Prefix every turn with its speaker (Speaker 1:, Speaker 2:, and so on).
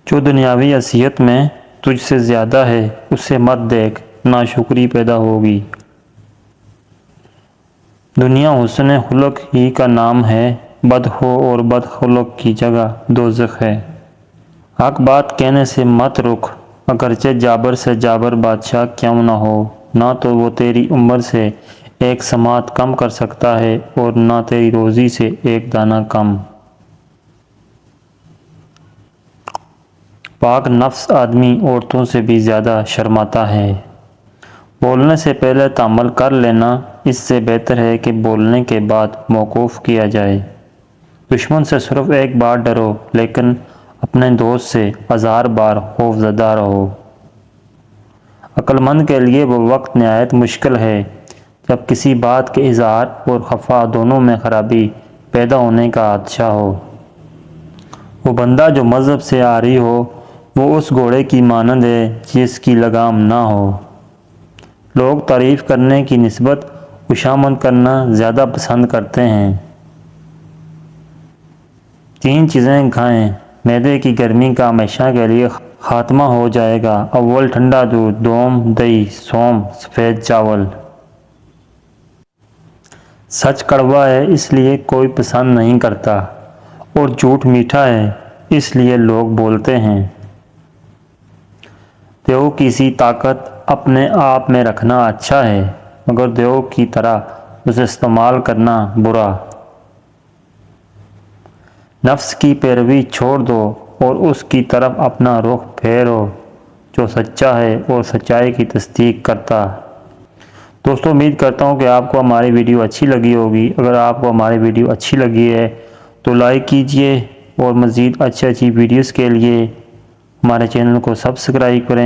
Speaker 1: جو دنیاوی اذیت میں تجھ سے زیادہ ہے اسے مت دیکھ، ناشکری پیدا ہوگی۔ دنیا حسن خلق ہی کا نام ہے، بد ہو اور بد خلق کی جگہ دوزخ ہے۔ حق بات کہنے سے مت رک، اگرچہ جابر سے جابر بادشاہ کیوں نہ ہو، نہ تو وہ تیری عمر سے ایک سماعت کم کر سکتا ہے اور نہ تیری روزی سے ایک دانہ کم۔ پاک نفس آدمی عورتوں سے بھی زیادہ شرماتا ہے۔ بولنے سے پہلے تأمل کر لینا اس سے بہتر ہے کہ بولنے کے بعد موقوف کیا جائے۔ دشمن سے صرف ایک بار ڈرو لیکن اپنے دوست سے ہزار بار خوف زدہ رہو۔ عقل مند کے لیے وہ وقت نہایت مشکل ہے جب کسی بات کے اظہار اور خفا دونوں میں خرابی پیدا ہونے کا خدشہ ہو۔ وہ بندہ جو مذہب سے عاری ہو وہ اس گھوڑے کی مانند ہے جس کی لگام نہ ہو۔ لوگ تعریف کرنے کی نسبت خوشامد کرنا زیادہ پسند کرتے ہیں۔ 3 چیزیں کھائیں، معدے کی گرمی کا ہمیشہ کے لیے خاتمہ ہو جائے گا۔ اول ٹھنڈا دودھ، دوم دہی، سوم سفید چاول۔ سچ کڑوا ہے اس لیے کوئی پسند نہیں کرتا اور جھوٹ میٹھا ہے اس لیے لوگ بولتے ہیں۔ دیو کی سی طاقت اپنے آپ میں رکھنا اچھا ہے مگر دیو کی طرح اسے استعمال کرنا برا۔ نفس کی پیروی چھوڑ دو اور اس کی طرف اپنا رخ پھیرو جو سچا ہے اور سچائی کی تصدیق کرتا۔ دوستو امید کرتا ہوں کہ آپ کو ہماری ویڈیو اچھی لگی ہوگی۔ اگر آپ کو ہماری ویڈیو اچھی لگی ہے تو لائک کیجئے اور مزید اچھی ویڈیوز کے لیے ہمارے چینل کو سبسکرائب کریں۔